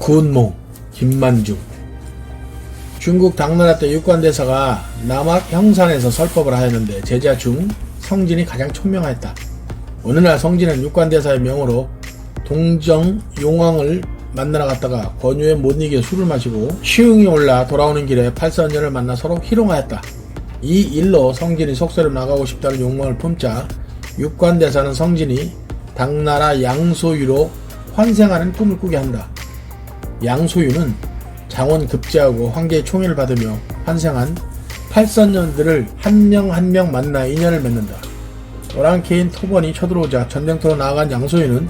구운몽 김만중. 중국 당나라 때 육관대사가 남학 형산에서 설법을 하였는데 제자 중 성진이 가장 총명하였다. 어느 날 성진은 육관대사의 명으로 동정 용왕을 만나러 갔다가 권유에 못 이겨 술을 마시고 시흥이 올라 돌아오는 길에 팔선녀를 만나 서로 희롱하였다. 이 일로 성진이 속세로 나가고 싶다는 욕망을 품자 육관대사는 성진이 당나라 양소유로 환생하는 꿈을 꾸게 한다. 양소유는 장원 급제하고 황제의 총애를 받으며 환생한 팔선녀들을 한 명 한 명 만나 인연을 맺는다. 오랑캐인 토번이 쳐들어오자 전쟁터로 나아간 양소유는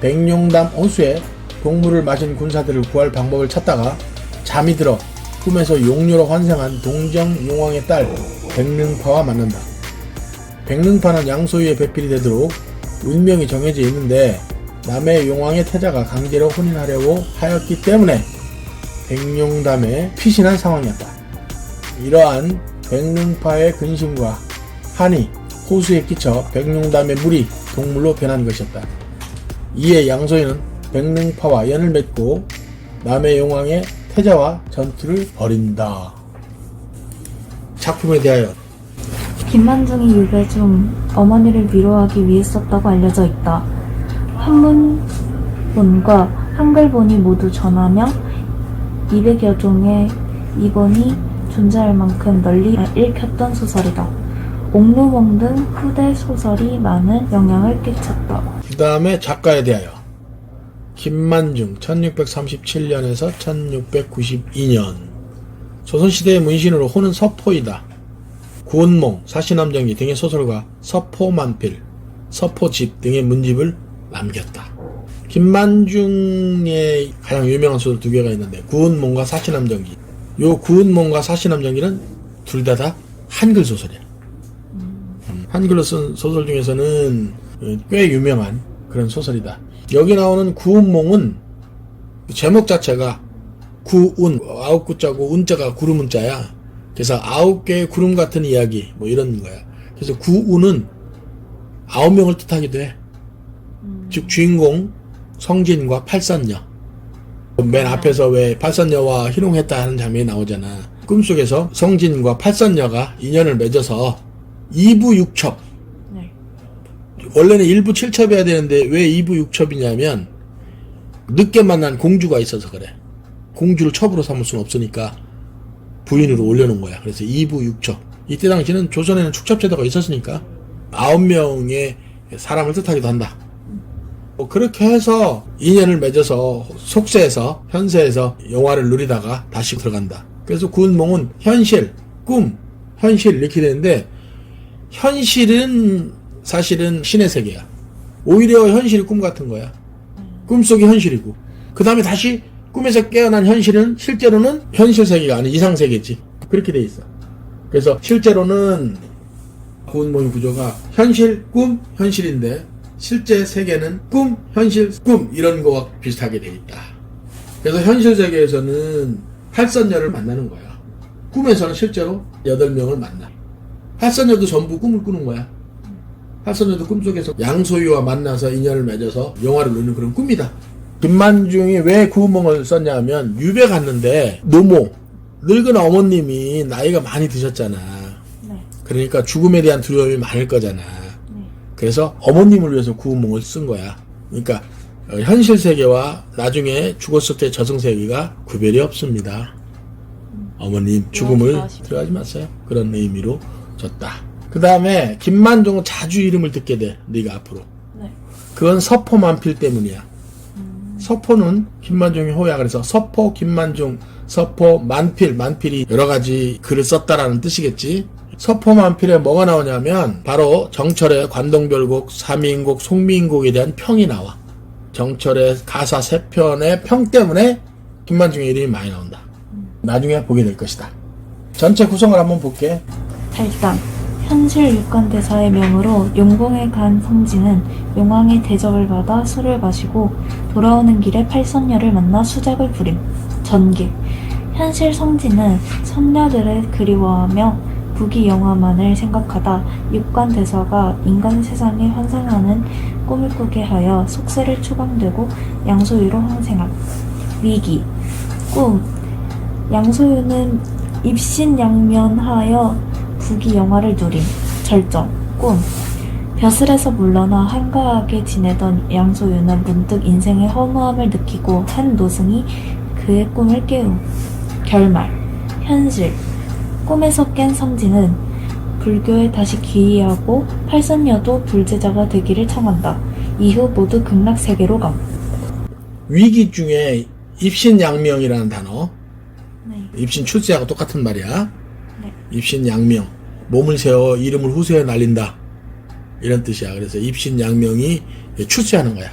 백룡담 호수에 동물을 마신 군사들을 구할 방법을 찾다가 잠이 들어 꿈에서 용녀로 환생한 동정 용왕의 딸 백능파와 만난다. 백능파는 양소유의 배필이 되도록 운명이 정해져 있는데 남의 용왕의 태자가 강제로 혼인하려고 하였기 때문에 백룡담에 피신한 상황이었다. 이러한 백능파의 근심과 한이 호수에 끼쳐 백룡담의 물이 동물로 변한 것이었다. 이에 양소유는 백능파와 연을 맺고 남의 용왕의 태자와 전투를 벌인다. 작품에 대하여 김만중이 유배 중 어머니를 위로하기 위해 썼다고 알려져 있다. 한문본과 한글본이 모두 전하며 200여 종의 이본이 존재할 만큼 널리 읽혔던 소설이다. 옥루몽 등 후대 소설이 많은 영향을 끼쳤다. 그 다음에 작가에 대하여 김만중 1637년에서 1692년 조선시대의 문신으로 호는 서포이다. 구운몽, 사시남정기 등의 소설과 서포만필, 서포집 등의 문집을 남겼다. 김만중의 가장 유명한 소설 두 개가 있는데 구운몽과 사시남정기. 요 구운몽과 사시남정기는 둘 다 한글 소설이야. 한글로 쓴 소설 중에서는 꽤 유명한 그런 소설이다. 여기 나오는 구운몽은 제목 자체가 구운, 아홉 구자고 운자가 구름 운자야. 그래서 9개의 구름 같은 이야기 뭐 이런 거야. 그래서 구운은 9명을 뜻하기도 해. 즉 주인공 성진과 팔선녀. 맨 앞에서 왜 팔선녀와 희롱했다 하는 장면이 나오잖아. 꿈속에서 성진과 팔선녀가 인연을 맺어서 2부 6첩. 원래는 1부 7첩이어야 되는데 왜 2부 6첩이냐면 늦게 만난 공주가 있어서 그래. 공주를 첩으로 삼을 수는 없으니까 부인으로 올려놓은 거야. 그래서 2부 6첩. 이때 당시는 조선에는 축첩제도가 있었으니까 9명의 사람을 뜻하기도 한다. 그렇게 해서 인연을 맺어서 속세에서 현세에서 영화를 누리다가 다시 들어간다. 그래서 구운몽은 현실, 꿈, 현실 이렇게 되는데 현실은 사실은 신의 세계야. 오히려 현실이 꿈 같은 거야. 꿈속이 현실이고 그 다음에 다시 꿈에서 깨어난 현실은 실제로는 현실 세계가 아닌 이상 세계지. 그렇게 돼 있어. 그래서 실제로는 구운몽의 구조가 현실, 꿈, 현실인데 실제 세계는 꿈, 현실, 꿈 이런 거와 비슷하게 돼 있다. 그래서 현실 세계에서는 팔선녀를 만나는 거야. 꿈에서는 실제로 8명을 만나. 팔선녀도 전부 꿈을 꾸는 거야. 팔선녀도 꿈속에서 양소유와 만나서 인연을 맺어서 영화를 누리는 그런 꿈이다. 김만중이 왜 구운몽을 썼냐 하면 유배 갔는데 노모, 늙은 어머님이 나이가 많이 드셨잖아. 네. 그러니까 죽음에 대한 두려움이 많을 거잖아. 그래서 어머님을 위해서 구운몽을 쓴 거야. 그러니까 현실 세계와 나중에 죽었을 때 저승 세계가 구별이 없습니다. 어머님 죽음을 들어가지 마세요. 그런 의미로 줬다. 그 다음에 김만중은 자주 이름을 듣게 돼. 네가 앞으로. 네. 그건 서포만필 때문이야. 서포는 김만중의 호야. 그래서 서포 김만중, 서포 만필, 만필이 여러 가지 글을 썼다라는 뜻이겠지. 서포만필에 뭐가 나오냐면 바로 정철의 관동별곡, 삼인곡, 송미인곡에 대한 평이 나와. 정철의 가사 3편의 평 때문에 김만중의 이름이 많이 나온다. 나중에 보게 될 것이다. 전체 구성을 한번 볼게. 8단 현실 육관대사의 명으로 용궁에 간 성진은 용왕의 대접을 받아 술을 마시고 돌아오는 길에 팔선녀를 만나 수작을 부림. 전개 현실 성진은 선녀들을 그리워하며 부귀영화만을 생각하다 육관대사가 인간 세상에 환상하는 꿈을 꾸게 하여 속세를 추방되고 양소유로 환생함. 위기, 꿈. 양소유는 입신양면하여 부귀영화를 누림. 절정, 꿈. 벼슬에서 물러나 한가하게 지내던 양소유는 문득 인생의 허무함을 느끼고 한 노승이 그의 꿈을 깨움. 결말, 현실. 꿈에서 깬 성진은 불교에 다시 귀의하고 팔선녀도 불제자가 되기를 청한다. 이후 모두 극락세계로 감. 위기 중에 입신양명이라는 단어, 네. 입신 출세하고 똑같은 말이야. 네. 입신양명, 몸을 세워 이름을 후세에 날린다, 이런 뜻이야. 그래서 입신양명이 출세하는 거야.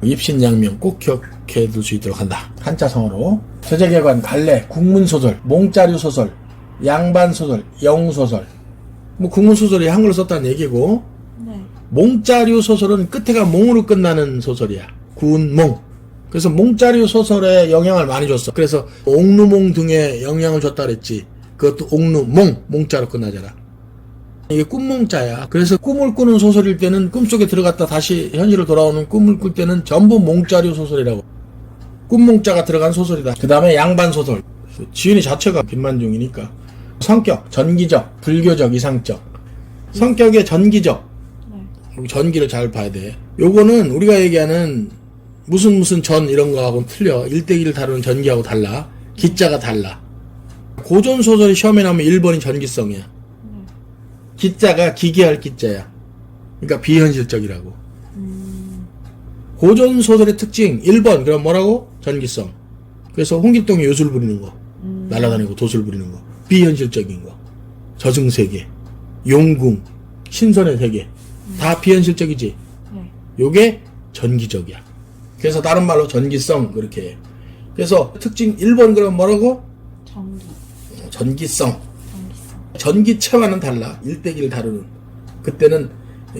입신양명 꼭 기억해 둘 수 있도록 한다. 한자성어로 제재계관, 갈래, 국문소설, 몽자류소설, 양반소설, 영소설. 뭐 국문소설이 한글로 썼다는 얘기고, 네. 몽자류 소설은 끝에가 몽으로 끝나는 소설이야. 군몽. 그래서 몽자류 소설에 영향을 많이 줬어. 그래서 옥루몽 등에 영향을 줬다 그랬지. 그것도 옥루몽, 몽자로 끝나잖아. 이게 꿈몽자야. 그래서 꿈을 꾸는 소설일 때는 꿈속에 들어갔다 다시 현실로 돌아오는 꿈을 꿀 때는 전부 몽자류 소설이라고. 꿈몽자가 들어간 소설이다. 그 다음에 양반소설. 지은이 자체가 김만중이니까. 성격, 전기적, 불교적, 이상적. 성격의 전기적. 네. 전기를 잘 봐야 돼. 요거는 우리가 얘기하는 무슨 전 이런 거하고는 틀려. 일대기를 다루는 전기하고 달라. 기자가 달라. 고전소설이 시험에 나오면 1번이 전기성이야. 기자가 기계할 기자야. 그러니까 비현실적이라고. 고전소설의 특징 1번 그럼 뭐라고? 전기성. 그래서 홍길동이 요술 부리는 거, 날아다니고 도술 부리는 거, 비현실적인 거, 저승세계, 용궁, 신선의 세계, 다 비현실적이지. 네. 요게 전기적이야. 그래서 다른 말로 전기성 그렇게 해. 그래서 특징 1번 그럼 뭐라고? 전기. 전기성. 전기성. 전기체와는 달라. 일대기를 다루는. 그때는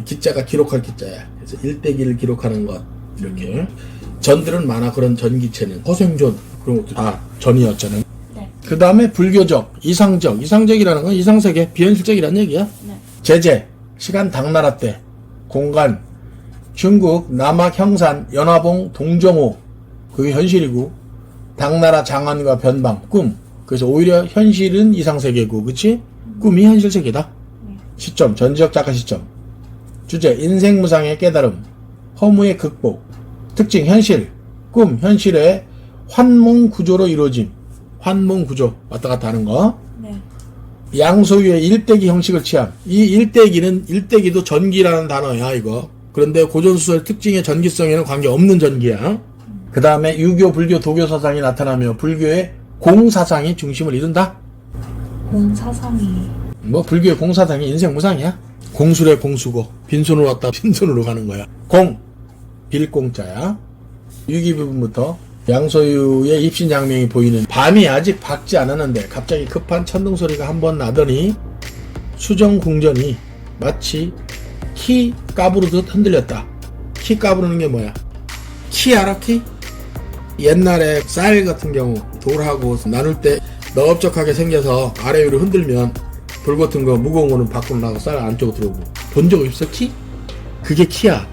기자가 기록할 기자야. 그래서 일대기를 기록하는 것 이렇게. 전들은 많아. 그런 전기체는 허생존 그런 것도 다 전이었잖아. 네. 그 다음에 불교적, 이상적. 이상적이라는 건 이상세계, 비현실적이라는 얘기야. 네. 제재, 시간 당나라 때, 공간, 중국, 남학, 형산, 연화봉, 동정호, 그게 현실이고, 당나라 장안과 변방, 꿈. 그래서 오히려 현실은 이상세계고, 그치? 꿈이 현실세계다. 시점, 전지적 작가 시점. 주제, 인생무상의 깨달음, 허무의 극복. 특징, 현실, 꿈, 현실의 환몽구조로 이루어짐. 환몽구조, 왔다 갔다 하는 거. 네. 양소유의 일대기 형식을 취함. 이 일대기는, 일대기도 전기라는 단어야, 이거. 그런데 고전수설의 특징의 전기성에는 관계없는 전기야. 그 다음에 유교, 불교, 도교 사상이 나타나며 불교의 공사상이 중심을 이룬다. 공사상이. 뭐 불교의 공사상이 인생무상이야. 공술의 공수고 빈손으로 왔다 빈손으로 가는 거야. 공, 빌공자야. 유기 부분부터 양소유의 입신양명이 보이는. 밤이 아직 밝지 않았는데 갑자기 급한 천둥소리가 한번 나더니 수정궁전이 마치 키 까부르듯 흔들렸다. 키 까부르는 게 뭐야? 키 알아? 키? 옛날에 쌀 같은 경우 돌하고 나눌 때 넓적하게 생겨서 아래 위로 흔들면 돌 같은 거 무거운 거는 밖으로 나가고 쌀 안쪽으로 들어오고. 본 적 있어? 키? 그게 키야.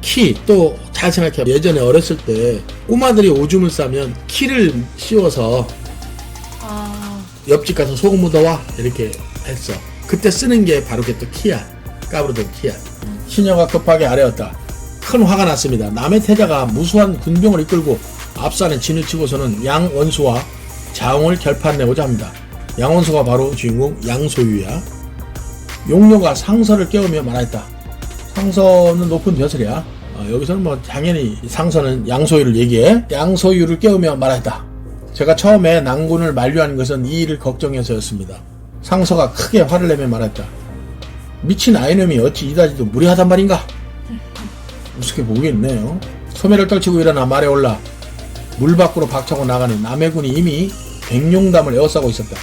키. 또 잘 생각해. 예전에 어렸을 때 꼬마들이 오줌을 싸면 키를 씌워서 옆집 가서 소금 묻어와 이렇게 했어. 그때 쓰는 게 바로 그게 또 키야. 까부르던 키야. 시녀가 급하게 아뢰었다. 큰 화가 났습니다. 남의 태자가 무수한 군병을 이끌고 앞산에 진을 치고서는 양원수와 자웅을 결판내고자 합니다. 양원수가 바로 주인공 양소유야. 용녀가 상서를 깨우며 말하였다. 상서는 높은 벼슬이야. 여기서는 뭐 당연히 상서는 양소유를 얘기해. 양소유를 깨우며 말하였다. 제가 처음에 난군을 만류한 것은 이 일을 걱정해서였습니다. 상서가 크게 화를 내며 말했다. 미친 아이놈이 어찌 이다지도 무례하단 말인가? 우습게 보겠네요. 소매를 떨치고 일어나 말에 올라 물 밖으로 박차고 나가는 남해군이 이미 백룡담을 에워싸고 있었다.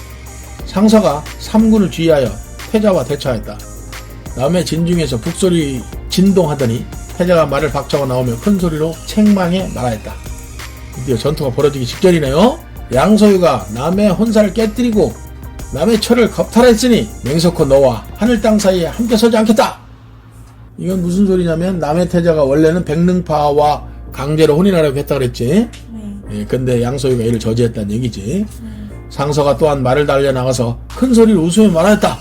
상서가 삼군을 주의하여 태자와 대처하였다. 남해 진중에서 북소리 진동하더니 태자가 말을 박차고 나오며 큰 소리로 책망해 말하였다. 드디어 전투가 벌어지기 직전이네요. 양소유가 남의 혼사를 깨뜨리고 남의 철을 겁탈했으니 맹석호 너와 하늘 땅 사이에 함께 서지 않겠다. 이건 무슨 소리냐면 남의 태자가 원래는 백릉파와 강제로 혼인하려고 했다 그랬지. 네. 예, 근데 양소유가 이를 저지했다는 얘기지. 상서가 또한 말을 달려나가서 큰 소리로 웃으며 말하였다.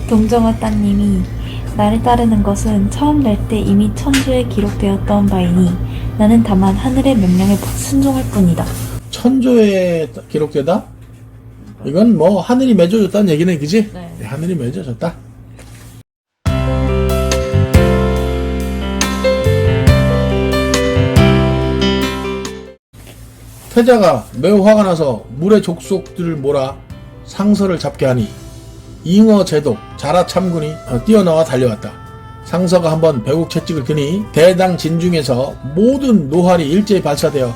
동정호 따님이 나를 따르는 것은 처음 날 때 이미 천주에 기록되었던 바이니 나는 다만 하늘의 명령에 순종할 뿐이다. 천조에 기록되다? 이건 뭐 하늘이 맺어줬다는 얘기네, 그지? 네. 하늘이 맺어줬다. 태자가 매우 화가 나서 물의 족속들을 몰아 상서를 잡게 하니 잉어 제독 자라 참군이 뛰어나와 달려왔다. 상서가 한번 배국 채찍을 드니 대당 진중에서 모든 노활이 일제히 발사되어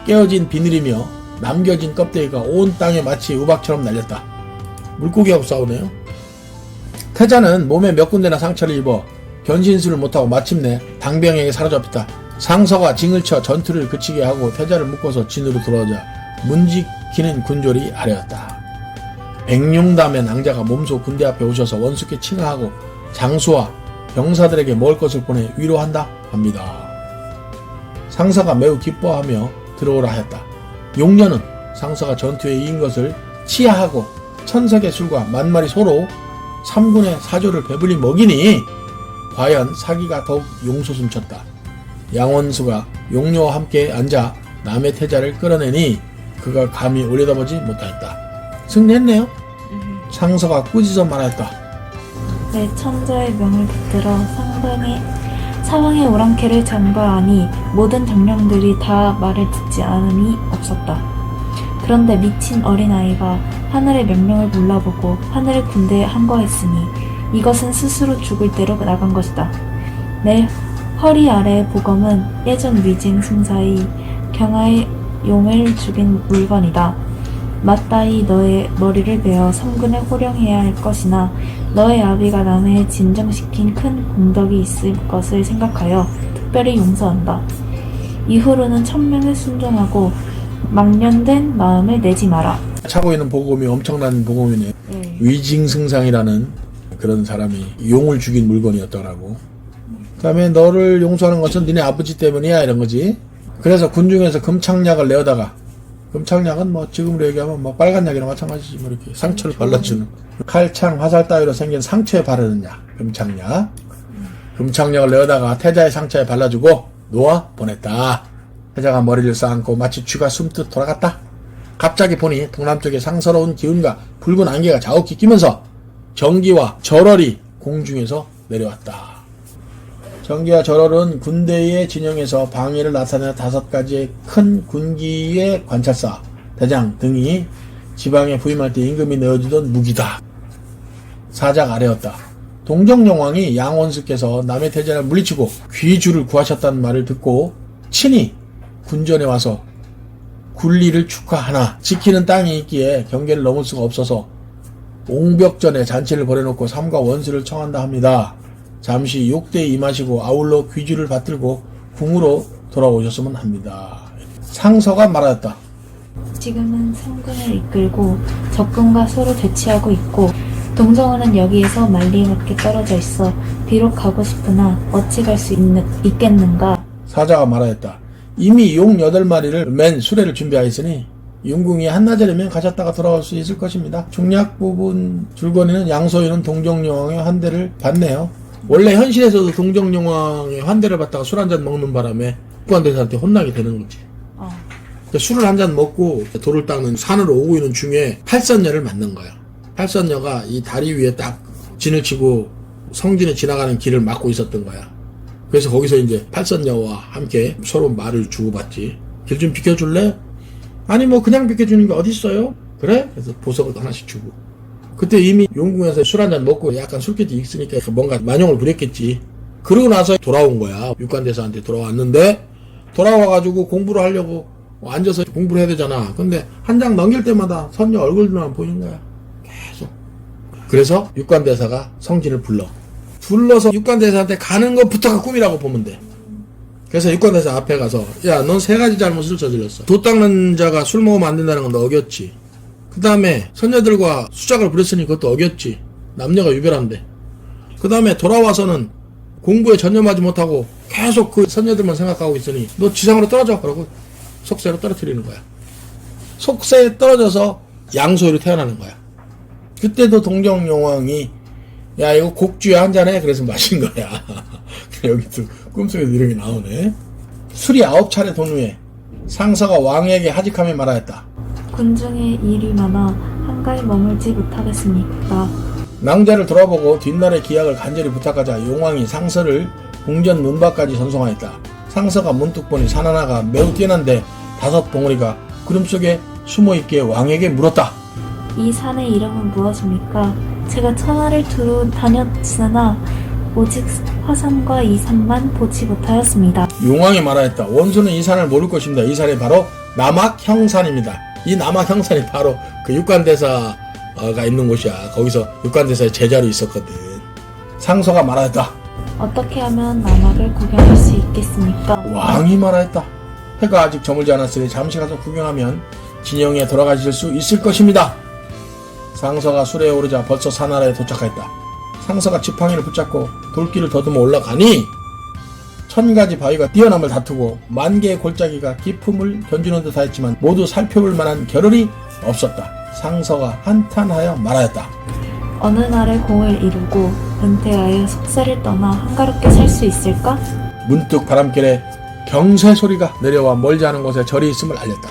깨어진 비늘이며 남겨진 껍데기가 온 땅에 마치 우박처럼 날렸다. 물고기하고 싸우네요. 태자는 몸에 몇 군데나 상처를 입어 변신술을 못하고 마침내 당병에게 사로잡혔다. 상서가 징을 쳐 전투를 그치게 하고 태자를 묶어서 진으로 돌아오자 문지키는 군졸이 아뢰었다. 백룡담의 낭자가 몸소 군대 앞에 오셔서 원수께 칭하하고 장수와 병사들에게 먹을 것을 보내 위로한다 합니다. 상서가 매우 기뻐하며 들어오라 하였다. 용녀는 상서가 전투에 이긴 것을 치하하고 천석의 술과 만마리 소로 3군의 사조를 배불리 먹이니 과연 사기가 더욱 용솟음쳤다. 양원수가 용녀와 함께 앉아 남의 태자를 끌어내니 그가 감히 올려다보지 못하였다. 승리했네요. 상서가 꾸짖어 말하였다. 내 천자의 명을 붙들어 사왕의 오랑캐를 장과하니 모든 정령들이 다 말을 듣지 않음이 없었다. 그런데 미친 어린아이가 하늘의 명령을 몰라보고 하늘의 군대에 항거했으니 이것은 스스로 죽을 대로 나간 것이다. 내 허리 아래의 보검은 예전 위징 승사의 경하의 용을 죽인 물건이다. 마따이 너의 머리를 베어 성군에 호령해야 할 것이나 너의 아비가 남해에 진정시킨 큰 공덕이 있을 것을 생각하여 특별히 용서한다. 이후로는 천명에 순종하고 망년된 마음을 내지 마라. 차고 있는 보검이 엄청난 보검이네. 위징승상이라는 그런 사람이 용을 죽인 물건이었더라고. 그 다음에 너를 용서하는 것은 니네 아버지 때문이야 이런 거지. 그래서 군중에서 금착약을 내어다가, 금착약은 뭐 지금으로 얘기하면 뭐 빨간 약이나 마찬가지지. 뭐 이렇게 상처를 발라주는 칼, 창, 화살 따위로 생긴 상처에 바르는 약, 금착약. 금착약을 내어다가 태자의 상처에 발라주고 놓아 보냈다. 태자가 머리를 쌓고 마치 쥐가 숨듯 돌아갔다. 갑자기 보니 동남쪽에 상서로운 기운과 붉은 안개가 자욱히 끼면서 정기와 절월이 공중에서 내려왔다. 정기와 절월은 군대의 진영에서 방해를 나타내는 5가지의 큰 군기의 관찰사, 대장 등이 지방에 부임할 때 임금이 내어주던 무기다. 사작 아래였다. 동정영왕이 양원수께서 남의 태자를 물리치고 귀주를 구하셨다는 말을 듣고 친히 군전에 와서 군리를 축하하나 지키는 땅이 있기에 경계를 넘을 수가 없어서 옹벽전에 잔치를 벌여놓고 삼가 원수를 청한다 합니다. 잠시 욕대에 임하시고 아울러 귀주를 받들고 궁으로 돌아오셨으면 합니다. 상서가 말하였다. 지금은 상군을 이끌고 적군과 서로 대치하고 있고 동정호는 여기에서 말리밖에 떨어져 있어 비록 가고 싶으나 어찌 갈 수 있겠는가. 사자가 말하였다. 이미 용 8마리를 맨 수레를 준비하였으니 윤궁이 한나절이면 가셨다가 돌아올 수 있을 것입니다. 중략 부분 줄거리는 양소유는 동정여왕의 환대를 받네요. 원래 현실에서도 동정여왕의 환대를 받다가 술 한잔 먹는 바람에 국관대사한테 혼나게 되는 거지. 그러니까 술을 한잔 먹고 돌을 닦는 산으로 오고 있는 중에 팔선녀를 만난 거야. 팔선녀가 이 다리 위에 딱 진을 치고 성진에 지나가는 길을 막고 있었던 거야. 그래서 거기서 이제 팔선녀와 함께 서로 말을 주고받지. 길 좀 비켜줄래? 아니 뭐 그냥 비켜주는 게 어딨어요? 그래? 그래서 보석을 하나씩 주고. 그때 이미 용궁에서 술 한잔 먹고 약간 술기도 있으니까 뭔가 만용을 부렸겠지. 그러고 나서 돌아온 거야. 육관대사한테 돌아왔는데 돌아와가지고 공부를 하려고 앉아서 공부를 해야 되잖아. 근데 한 장 넘길 때마다 선녀 얼굴만 보이는 거야. 계속. 그래서 육관대사가 성진을 불러서 육관대사한테 가는 것부터가 꿈이라고 보면 돼. 그래서 육관대사 앞에 가서 야, 넌 3가지 잘못을 저질렀어. 도 닦는 자가 술 먹으면 안 된다는 건 너 어겼지. 그 다음에 선녀들과 수작을 부렸으니 그것도 어겼지. 남녀가 유별한데. 그 다음에 돌아와서는 공부에 전념하지 못하고 계속 그 선녀들만 생각하고 있으니 너 지상으로 떨어져. 그러고 속세로 떨어뜨리는 거야. 속세에 떨어져서 양소유로 태어나는 거야. 그때도 동정용왕이 야 이거 곡주야 한잔해. 그래서 마신 거야. 여기도 꿈속에서 이런 게 나오네. 술이 9차례 돈 후에 상서가 왕에게 하직하며 말하였다. 군중에 일이 많아 한가히 머물지 못하겠으니까 낭자를 돌아보고 뒷날의 기약을 간절히 부탁하자 용왕이 상서를 궁전 문 밖까지 전송하였다. 상서가 문득 보니 산 하나가 매우 뛰어난데 5 봉우리가 구름 속에 숨어있기에 왕에게 물었다. 이 산의 이름은 무엇입니까? 제가 천하를 두루 다녔으나 오직 화산과 이 산만 보지 못하였습니다. 용왕이 말하였다. 원수는 이 산을 모를 것입니다. 이 산이 바로 남악형산입니다. 이 남악형산이 바로 그 육관대사가 있는 곳이야. 거기서 육관대사의 제자로 있었거든. 상서가 말하였다. 어떻게 하면 남악을 구경할 수 있겠습니까? 왕이 말하였다. 해가 아직 저물지 않았으니 잠시 가서 구경하면 진영에 돌아가실 수 있을 것입니다. 상서가 수레에 오르자 벌써 산 아래에 도착하였다. 상서가 지팡이를 붙잡고 돌길을 더듬어 올라가니 1000가지 바위가 뛰어남을 다투고 10,000개의 골짜기가 깊음을 견주는 듯 하였지만 모두 살펴볼 만한 겨를이 없었다. 상서가 한탄하여 말하였다. 어느 날에 공을 이루고 은퇴하여 속세를 떠나 한가롭게 살 수 있을까? 문득 바람결에 경새 소리가 내려와 멀지 않은 곳에 절이 있음을 알렸다.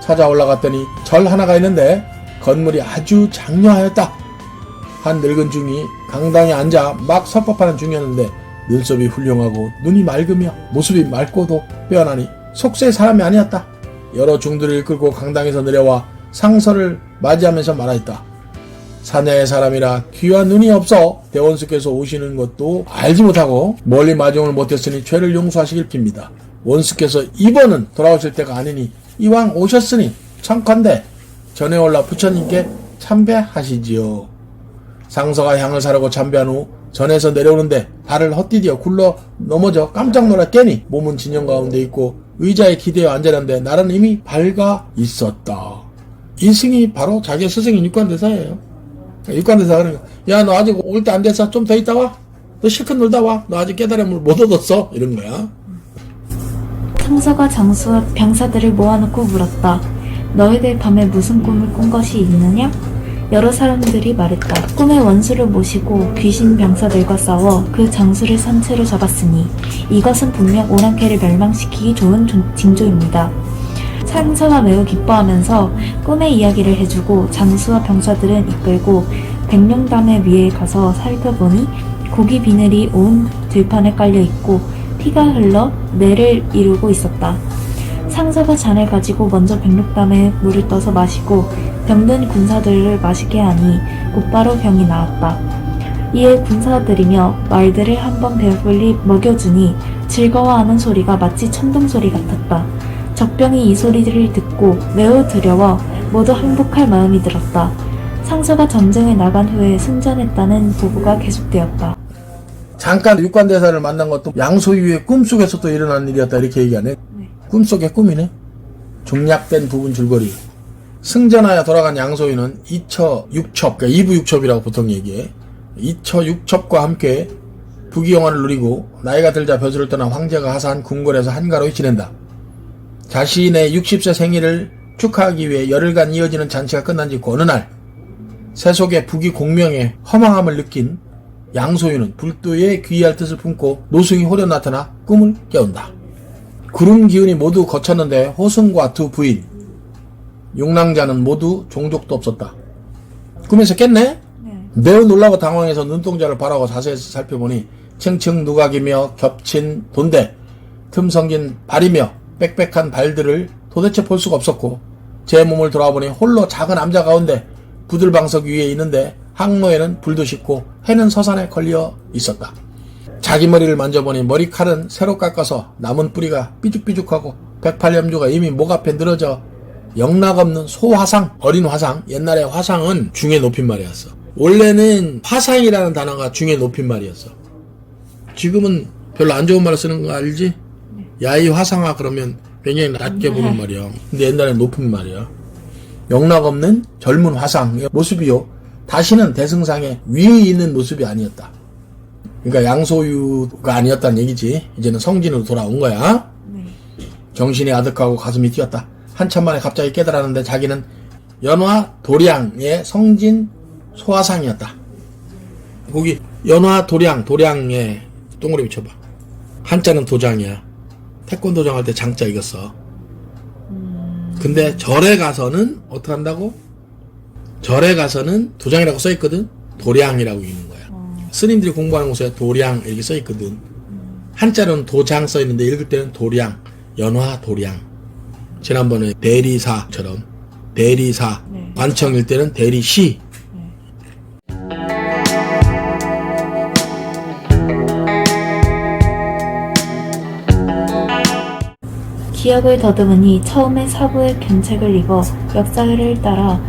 찾아 올라갔더니 절 하나가 있는데 건물이 아주 장려하였다. 한 늙은 중이 강당에 앉아 막 설법하는 중이었는데 눈썹이 훌륭하고 눈이 맑으며 모습이 맑고도 빼어나니 속세의 사람이 아니었다. 여러 중들을 이끌고 강당에서 내려와 상서를 맞이하면서 말하였다. 사내의 사람이라 귀와 눈이 없어 대원수께서 오시는 것도 알지 못하고 멀리 마중을 못했으니 죄를 용서하시길 빕니다. 원수께서 이번은 돌아오실 때가 아니니 이왕 오셨으니 청컨대 전에 올라 부처님께 참배하시지요. 상서가 향을 사려고 참배한 후 전에서 내려오는데 발을 헛디뎌 굴러 넘어져 깜짝 놀라 깨니 몸은 진영 가운데 있고 의자에 기대어 앉았는데 날은 이미 밝아 있었다. 이 승이 바로 자기 스승인 육관대사예요. 육관대사가 그러니까 야 너 아직 올 때 안 됐어? 좀 더 있다 와? 너 실컷 놀다 와? 너 아직 깨달음을 못 얻었어? 이런 거야. 상서가 장수와 병사들을 모아놓고 물었다. 너희들 밤에 무슨 꿈을 꾼 것이 있느냐? 여러 사람들이 말했다. 꿈에 원수를 모시고 귀신 병사들과 싸워 그 장수를 선체로 잡았으니 이것은 분명 오랑캐를 멸망시키기 좋은 징조입니다. 상서가 매우 기뻐하면서 꿈의 이야기를 해주고 장수와 병사들은 이끌고 백룡담의 위에 가서 살펴보니 고기 비늘이 온 들판에 깔려있고 피가 흘러 뇌를 이루고 있었다. 상서가 잔을 가지고 먼저 백록담에 물을 떠서 마시고 병든 군사들을 마시게 하니 곧바로 병이 나았다. 이에 군사들이며 말들을 한번 배불리 먹여주니 즐거워하는 소리가 마치 천둥소리 같았다. 적병이 이 소리를 듣고 매우 두려워 모두 항복할 마음이 들었다. 상서가 전쟁에 나간 후에 승전했다는 보고가 계속되었다. 잠깐 육관대사를 만난 것도 양소유의 꿈속에서 또 일어난 일이었다 이렇게 얘기하네. 꿈속의 꿈이네. 중략된 부분 줄거리. 승전하여 돌아간 양소유는 이처육첩, 그러니까 이부육첩이라고 보통 얘기해. 이처육첩과 함께 부귀영화를 누리고 나이가 들자 벼슬을 떠나 황제가 하사한 궁궐에서 한가로이 지낸다. 자신의 60세 생일을 축하하기 위해 열흘간 이어지는 잔치가 끝난 지 어느 날 세속의 부귀 공명에 허망함을 느낀 양소유는 불도에 귀의할 뜻을 품고 노승이 호려 나타나 꿈을 깨운다. 구름 기운이 모두 거쳤는데 호승과 두 부인 육랑자는 모두 종족도 없었다. 꿈에서 깼네? 매우 놀라고 당황해서 눈동자를 바라고 자세히 살펴보니 층층 누각이며 겹친 돈대 틈성긴 발이며 빽빽한 발들을 도대체 볼 수가 없었고 제 몸을 돌아보니 홀로 작은 암자 가운데 부들방석 위에 있는데 항로에는 불도 싣고 해는 서산에 걸려 있었다. 자기 머리를 만져보니 머리칼은 새로 깎아서 남은 뿌리가 삐죽삐죽하고 108염주가 이미 목 앞에 늘어져 영락없는 소화상, 어린 화상, 옛날에 화상은 중의 높임말이었어. 원래는 화상이라는 단어가 중의 높임말이었어. 지금은 별로 안 좋은 말을 쓰는 거 알지? 야이 화상아 그러면 굉장히 낮게 보는 말이야. 근데 옛날엔 높은 말이야. 영락없는 젊은 화상 모습이요. 다시는 대승상에 위에 있는 모습이 아니었다. 그러니까 양소유가 아니었다는 얘기지. 이제는 성진으로 돌아온 거야. 네. 정신이 아득하고 가슴이 뛰었다. 한참 만에 갑자기 깨달았는데 자기는 연화 도량의 성진 소화상이었다. 거기 연화 도량에 동그라미 붙여봐. 한자는 도장이야. 태권도장 할 때 장자 이겼어. 근데 절에 가서는 어떻게 한다고? 절에 가서는 도장이라고 써있거든. 도량이라고 읽는 거야. 스님들이 공부하는 곳에 도량 이렇게 써있거든. 한자는 도장 써있는데 읽을 때는 도량, 연화 도량. 지난번에 대리사처럼 대리사, 네. 완청일 때는 대리시. 기억을 더듬으니 처음에 사부의 견책을 입어 역사를 따라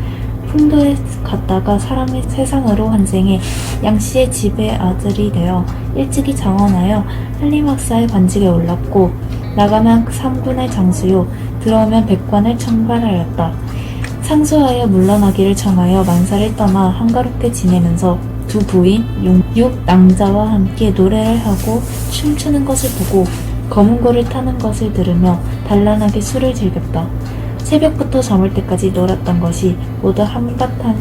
풍도에 갔다가 사람의 세상으로 환생해 양씨의 집의 아들이 되어 일찍이 장원하여 한림학사의 관직에 올랐고 나가면 삼군의 장수요 들어오면 백관을 청발하였다. 상수하여 물러나기를 청하여 만사를 떠나 한가롭게 지내면서 두 부인 육낭자와 함께 노래를 하고 춤추는 것을 보고 검은 고를 타는 것을 들으며 단란하게 술을 즐겼다. 새벽부터 저물 때까지 놀았던 것이 모두 한바탕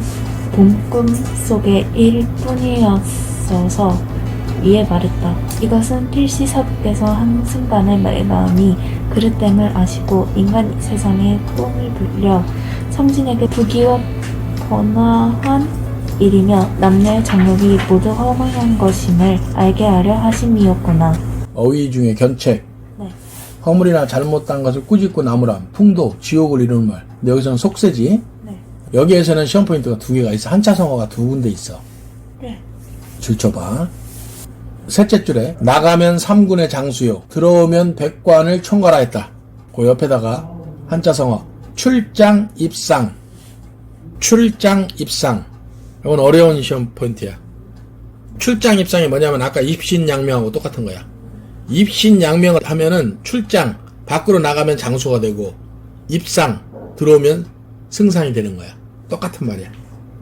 봄꿈 속의 일뿐이었어서 이에 말했다. 이것은 필시 사부께서 한순간의 마음이 그릇됨을 아시고 인간 세상에 꿈을 불려 성진에게 부귀와 번화한 일이며 남녀의 정욕이 모두 허망한 것임을 알게 하려 하심이었구나. 어휘 중에 견책. 네. 허물이나 잘못한 것을 꾸짖고 나무람, 풍도, 지옥을 이루는 말. 근데 여기서는 속세지. 네. 여기에서는 시험 포인트가 두 개가 있어. 한자 성어가 두 군데 있어. 네. 줄 쳐봐. 셋째 줄에 나가면 삼군의 장수요 들어오면 백관을 총괄하 했다. 그 옆에다가 한자 성어 출장 입상. 출장 입상. 이건 어려운 시험 포인트야. 출장 입상이 뭐냐면 아까 입신양명하고 똑같은 거야. 입신양명을 하면은 출장 밖으로 나가면 장수가 되고 입상 들어오면 승상이 되는 거야. 똑같은 말이야.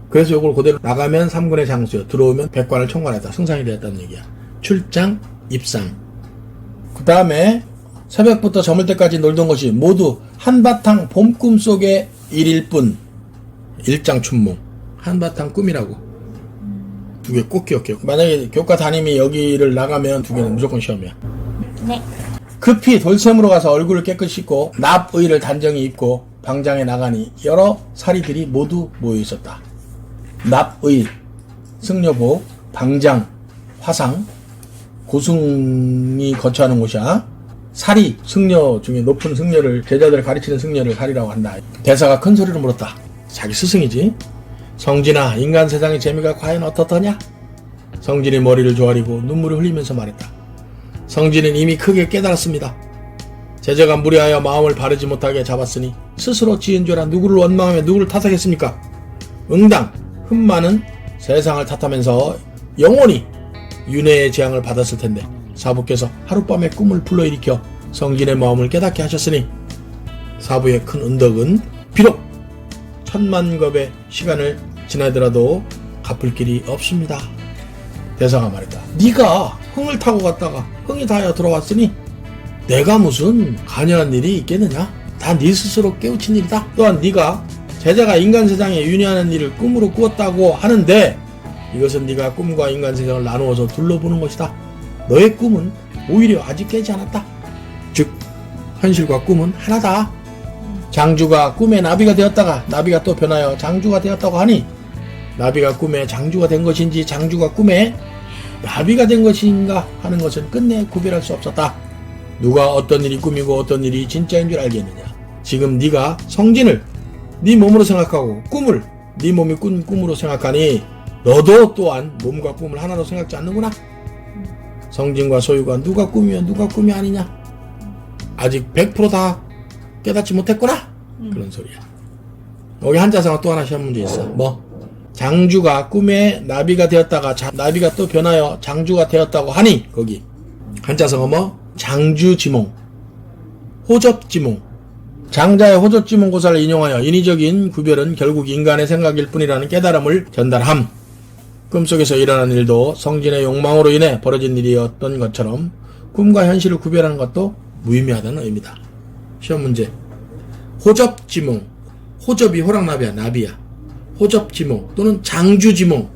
그래서 이걸 그대로 나가면 삼군의 장수요 들어오면 백관을 총괄했다. 승상이 되었다는 얘기야. 출장 입상. 그 다음에 새벽부터 저물 때까지 놀던 것이 모두 한바탕 봄꿈 속의 일일 뿐. 일장춘몽. 한바탕 꿈이라고. 두 개 꼭 기억해요. 만약에 교과 담임이 여기를 나가면 두 개는 무조건 시험이야. 네. 급히 돌샘으로 가서 얼굴을 깨끗이 씻고 납의를 단정히 입고 방장에 나가니 여러 사리들이 모두 모여 있었다. 납의, 승려복, 방장, 화상, 고승이 거처하는 곳이야. 사리, 승려 중에 높은 승려를, 제자들을 가르치는 승려를 사리라고 한다. 대사가 큰 소리로 물었다. 자기 스승이지. 성진아, 인간 세상의 재미가 과연 어떻더냐? 성진이 머리를 조아리고 눈물을 흘리면서 말했다. 성진은 이미 크게 깨달았습니다. 제자가 무리하여 마음을 바르지 못하게 잡았으니 스스로 지은 죄라 누구를 원망하며 누구를 탓하겠습니까? 응당 흠많은 세상을 탓하면서 영원히 윤회의 재앙을 받았을 텐데 사부께서 하룻밤에 꿈을 불러일으켜 성진의 마음을 깨닫게 하셨으니 사부의 큰 은덕은 비록 천만겁의 시간을 지나더라도 갚을 길이 없습니다. 대사가 말했다. 네가 흥을 타고 갔다가 흥이 다하여 돌아왔으니 내가 무슨 관여한 일이 있겠느냐? 다 네 스스로 깨우친 일이다. 또한 네가 제자가 인간 세상에 윤회하는 일을 꿈으로 꾸었다고 하는데 이것은 네가 꿈과 인간 세상을 나누어서 둘러보는 것이다. 너의 꿈은 오히려 아직 깨지 않았다. 즉 현실과 꿈은 하나다. 장주가 꿈에 나비가 되었다가 나비가 또 변하여 장주가 되었다고 하니 나비가 꿈에 장주가 된 것인지 장주가 꿈에 나비가 된 것인가 하는 것은 끝내 구별할 수 없었다. 누가 어떤 일이 꿈이고 어떤 일이 진짜인 줄 알겠느냐. 지금 네가 성진을 네 몸으로 생각하고 꿈을 네 몸이 꾼 꿈으로 생각하니 너도 또한 몸과 꿈을 하나로 생각지 않는구나. 성진과 소유가 누가 꿈이며 누가 꿈이 아니냐. 아직 100% 다 깨닫지 못했구나. 그런 소리야. 여기 한자성어 또 하나 시험 문제 있어. 뭐? 장주가 꿈에 나비가 되었다가 나비가 또 변하여 장주가 되었다고 하니 거기 한자성어 뭐? 장주지몽, 호접지몽. 장자의 호접지몽 고사를 인용하여 인위적인 구별은 결국 인간의 생각일 뿐이라는 깨달음을 전달함. 꿈속에서 일어난 일도 성진의 욕망으로 인해 벌어진 일이었던 것처럼 꿈과 현실을 구별하는 것도 무의미하다는 의미다. 시험 문제. 호접지몽. 호접이 호랑나비야, 나비야. 호접지몽 또는 장주지몽.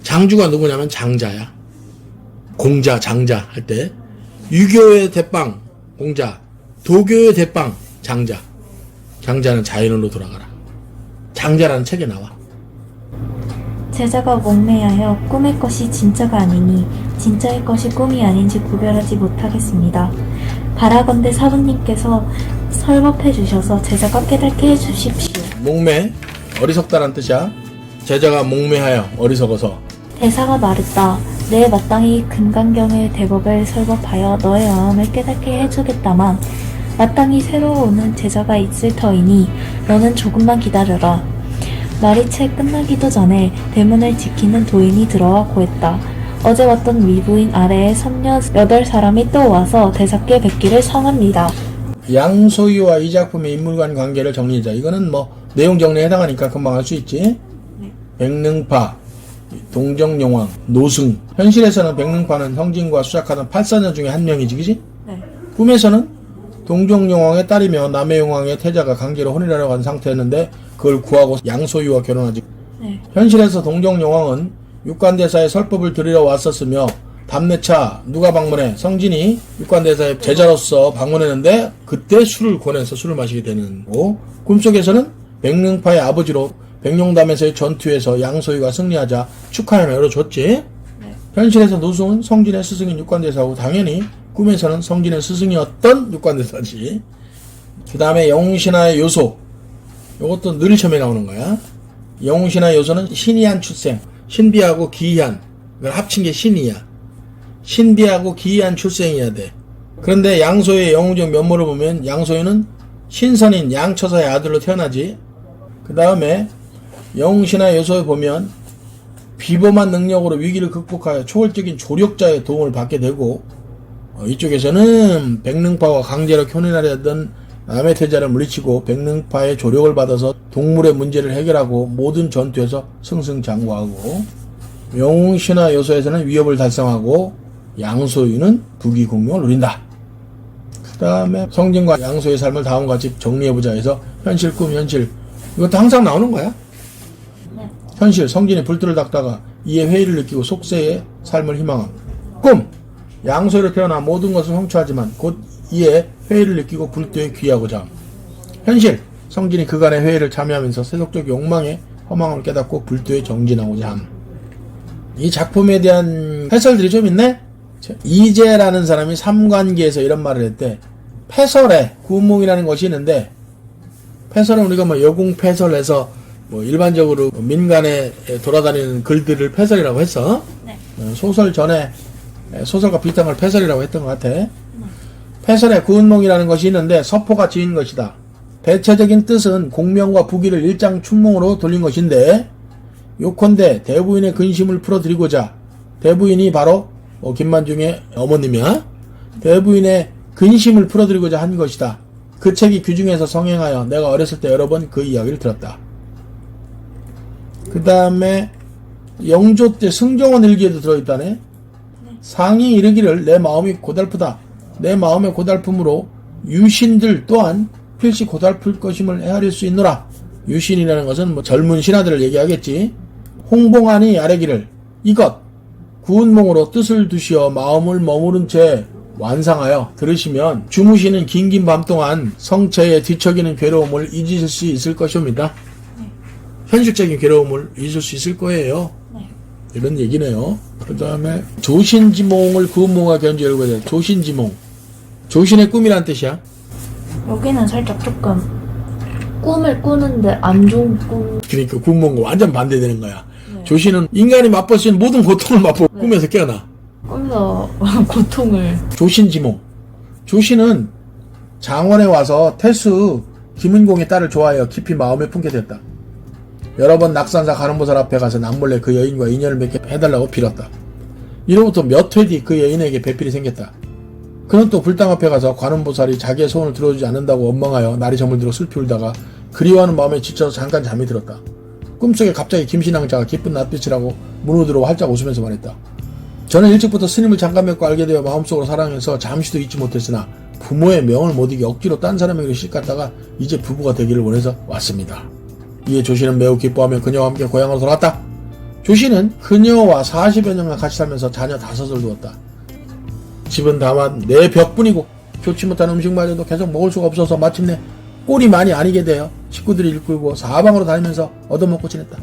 장주가 누구냐면 장자야. 공자, 장자 할 때. 유교의 대빵, 공자. 도교의 대빵, 장자. 장자는 자연으로 돌아가라. 장자라는 책에 나와. 제자가 목매하여 꿈의 것이 진짜가 아니니 진짜의 것이 꿈이 아닌지 구별하지 못하겠습니다. 바라건대 사부님께서 설법해 주셔서 제자가 깨닫게 해주십시오. 목매, 어리석다란 뜻이야. 제자가 목매하여 어리석어서. 대사가 말했다. 내 마땅히 금강경의 대법을 설법하여 너의 마음을 깨닫게 해주겠다만 마땅히 새로 오는 제자가 있을 터이니 너는 조금만 기다려라. 말이 채 끝나기도 전에 대문을 지키는 도인이 들어와 고했다. 어제 왔던 위부인 아래에 선녀 8사람이 또 와서 대사께 뵙기를 청합니다. 양소유와 이 작품의 인물간 관계를 정리하자. 이거는 뭐 내용 정리에 해당하니까 금방 할 수 있지. 네. 백능파, 동정용왕, 노승. 현실에서는 백능파는 성진과 수작하던 8사녀 중에 한 명이지, 그지? 네. 꿈에서는 동정용왕의 딸이며 남해용왕의 태자가 강제로 혼인하려고 한 상태였는데 그걸 구하고 양소유와 결혼하지. 네. 현실에서 동정용왕은 육관대사의 설법을 들으러 왔었으며 답례차 누가 방문해? 성진이 육관대사의 제자로서 방문했는데 그때 술을 권해서 술을 마시게 되는 거고, 꿈속에서는 백릉파의 아버지로 백룡담에서의 전투에서 양소유가 승리하자 축하를 열어줬지. 네. 현실에서 노승은 성진의 스승인 육관대사고 당연히 꿈에서는 성진의 스승이었던 육관대사지. 그 다음에 영웅신화의 요소. 이것도 늘 시험에 나오는 거야. 영웅신화의 요소는 신이한 출생. 신비하고 기이한. 이걸 합친 게 신이야. 신비하고 기이한 출생이어야 돼. 그런데 양소유의 영웅적 면모를 보면 양소유는 신선인 양처사의 아들로 태어나지. 그 다음에 영웅신화의 요소에 보면 비범한 능력으로 위기를 극복하여 초월적인 조력자의 도움을 받게 되고, 이쪽에서는 백릉파와 강제로 혼인하려 했던 남의 태자를 물리치고 백릉파의 조력을 받아서 동물의 문제를 해결하고 모든 전투에서 승승장구하고, 영웅신화 요소에서는 위협을 달성하고 양소유는 부귀공명을 누린다. 그 다음에 성진과 양소유의 삶을 다음과 같이 정리해보자 해서 현실, 꿈, 현실. 이것도 항상 나오는 거야. 네. 현실, 성진이 불길을 닦다가 이에 회의를 느끼고 속세의 삶을 희망함. 꿈, 양소유로 태어나 모든 것을 성취하지만 곧 이에 회의를 느끼고 불도에 귀하고자 함. 현실, 성진이 그간의 회의를 참여하면서 세속적 욕망의 허망을 깨닫고 불도에 정진하고자 함. 이 작품에 대한 해설들이 좀 있네? 이재라는 사람이 삼관기에서 이런 말을 했대. 패설에 구운몽이라는 것이 있는데, 패설은 우리가 뭐 여궁패설해서 뭐 일반적으로 민간에 돌아다니는 글들을 패설이라고 했어. 네. 소설 전에 소설과 비슷한 걸 패설이라고 했던 것 같아. 패설에 구운몽이라는 것이 있는데 서포가 지은 것이다. 대체적인 뜻은 공명과 부귀를 일장춘몽으로 돌린 것인데, 요컨대 대부인의 근심을 풀어드리고자, 대부인이 바로 김만중의 어머님이야. 대부인의 근심을 풀어드리고자 한 것이다. 그 책이 규중에서 성행하여 내가 어렸을 때 여러 번 그 이야기를 들었다. 그 다음에 영조 때 승정원 일기에도 들어있다네. 상이 이르기를 내 마음이 고달프다. 내 마음의 고달픔으로 유신들 또한 필시 고달플 것임을 헤아릴 수 있노라. 유신이라는 것은 뭐 젊은 신하들을 얘기하겠지. 홍봉하니 아래기를 이것 구운몽으로 뜻을 두시어 마음을 머무른 채 완상하여 들으시면 주무시는 긴긴 밤 동안 성체에 뒤척이는 괴로움을 잊으실 수 있을 것입니다. 네. 현실적인 괴로움을 잊을 수 있을 거예요. 네. 이런 얘기네요. 그 다음에 조신지몽을 구운몽과 견지하려고 해요. 조신지몽. 조신의 꿈이란 뜻이야. 여기는 살짝 조금 꿈을 꾸는데 안 좋은 꿈. 그러니까 구운몽과 완전 반대되는 거야. 네. 조신은 인간이 맛볼 수 있는 모든 고통을 맛보고 네. 꿈에서 깨어나. 꿈에서 고통을. 조신지몽. 조신은 장원에 와서 태수 김은공의 딸을 좋아하여 깊이 마음에 품게 됐다. 여러 번 낙산사 가는보살 앞에 가서 남몰래 그 여인과 인연을 맺게 해달라고 빌었다. 이로부터 몇 회 뒤 그 여인에게 배필이 생겼다. 그는 또 불당 앞에 가서 관음보살이 자기의 소원을 들어주지 않는다고 원망하여 날이 저물도록 슬피 울다가 그리워하는 마음에 지쳐서 잠깐 잠이 들었다. 꿈속에 갑자기 김신앙자가 기쁜 낯빛이라고 문으로 들어와 활짝 웃으면서 말했다. 저는 일찍부터 스님을 잠깐 뵙고 알게 되어 마음속으로 사랑해서 잠시도 잊지 못했으나 부모의 명을 못 이겨 억지로 딴 사람에게 실갔다가 이제 부부가 되기를 원해서 왔습니다. 이에 조씨는 매우 기뻐하며 그녀와 함께 고향으로 돌아왔다. 조씨는 그녀와 40여 년간 같이 살면서 자녀 5을 두었다. 집은 다만 4벽뿐이고 좋지 못한 음식마저도 계속 먹을 수가 없어서 마침내 꼴이 많이 아니게 되어 식구들이 일끌고 사방으로 다니면서 얻어먹고 지냈다.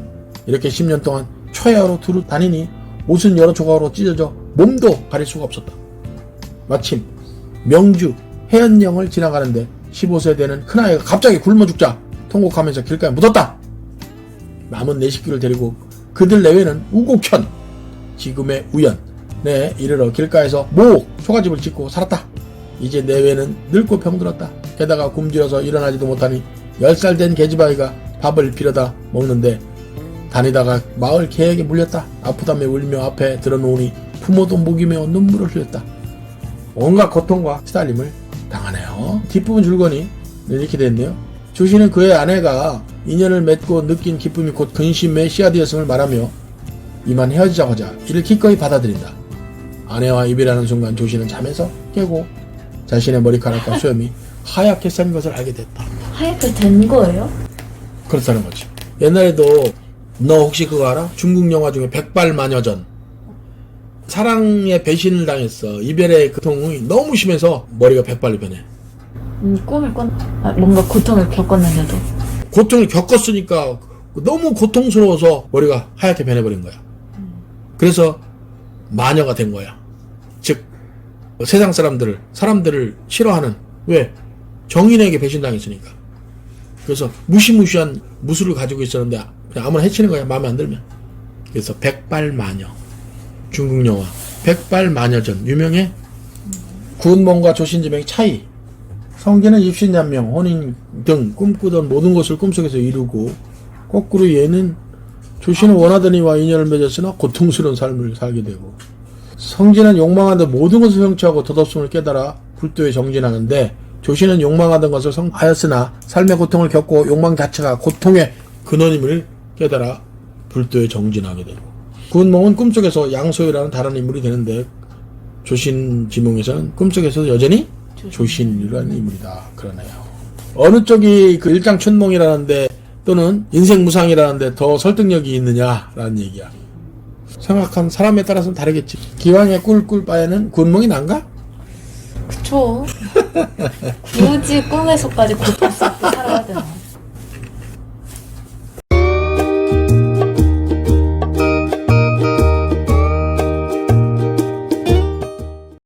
이렇게 10년 동안 초야로 두루 다니니 옷은 여러 조각으로 찢어져 몸도 가릴 수가 없었다. 마침 명주 해연령을 지나가는데 15세 되는 큰아이가 갑자기 굶어 죽자 통곡하면서 길가에 묻었다. 남은 4식구를 데리고 그들 내외는 우곡현 지금의 우연에 이르러 길가에서 초가집을 짓고 살았다. 이제 내외는 늙고 병들었다. 게다가 굶주려서 일어나지도 못하니 10살 된 계집아이가 밥을 빌어다 먹는데 다니다가 마을 개에게 물렸다. 아프다며 울며 앞에 들어놓으니 부모도 목이 메어 눈물을 흘렸다. 온갖 고통과 시달림을 당하네요. 뒷부분 줄거니 이렇게 됐네요. 조씨는 그의 아내가 인연을 맺고 느낀 기쁨이 곧 근심의 씨앗이었음을 말하며 이만 헤어지자고 하자 이를 기꺼이 받아들인다. 아내와 이별하는 순간 조씨는 잠에서 깨고 자신의 머리카락과 수염이 하얗게 샌 것을 알게 됐다. 하얗게 된 거예요? 그렇다는 거지. 옛날에도 너 혹시 그거 알아? 중국 영화 중에 백발마녀전. 사랑에 배신을 당했어. 이별의 고통이 너무 심해서 머리가 백발로 변해. 꿈을 뭔가 고통을 겪었는데도. 고통을 겪었으니까 너무 고통스러워서 머리가 하얗게 변해버린 거야. 그래서 마녀가 된 거야. 즉 세상 사람들을 싫어하는, 왜? 정인에게 배신당했으니까. 그래서 무시무시한 무술을 가지고 있었는데 그냥 아무나 해치는 거야, 마음에 안 들면. 그래서 백발마녀, 중국 영화 백발마녀전 유명해. 구운몽과 조신지명의 차이. 성기는 입신양명, 혼인 등 꿈꾸던 모든 것을 꿈속에서 이루고, 거꾸로 얘는 조씨는 원하던 이와 인연을 맺었으나 고통스러운 삶을 살게 되고, 성진은 욕망하던 모든 것을 성취하고 덧없음을 깨달아 불도에 정진하는데, 조씨는 욕망하던 것을 성하였으나 삶의 고통을 겪고 욕망 자체가 고통의 근원임을 깨달아 불도에 정진하게 되고, 구운몽은 꿈속에서 양소유라는 다른 인물이 되는데, 조신지몽에서는 꿈속에서도 여전히 조신이라는 인물이다. 그러네요. 어느 쪽이 그 일장춘몽이라는데 또는 인생무상이라는데 더 설득력이 있느냐라는 얘기야. 생각한 사람에 따라서는 다르겠지. 기왕에 꿀꿀 바에는 구운몽이 난가? 그쵸. 굳이 꿈에서까지 고통 쓰고 살아야 되나?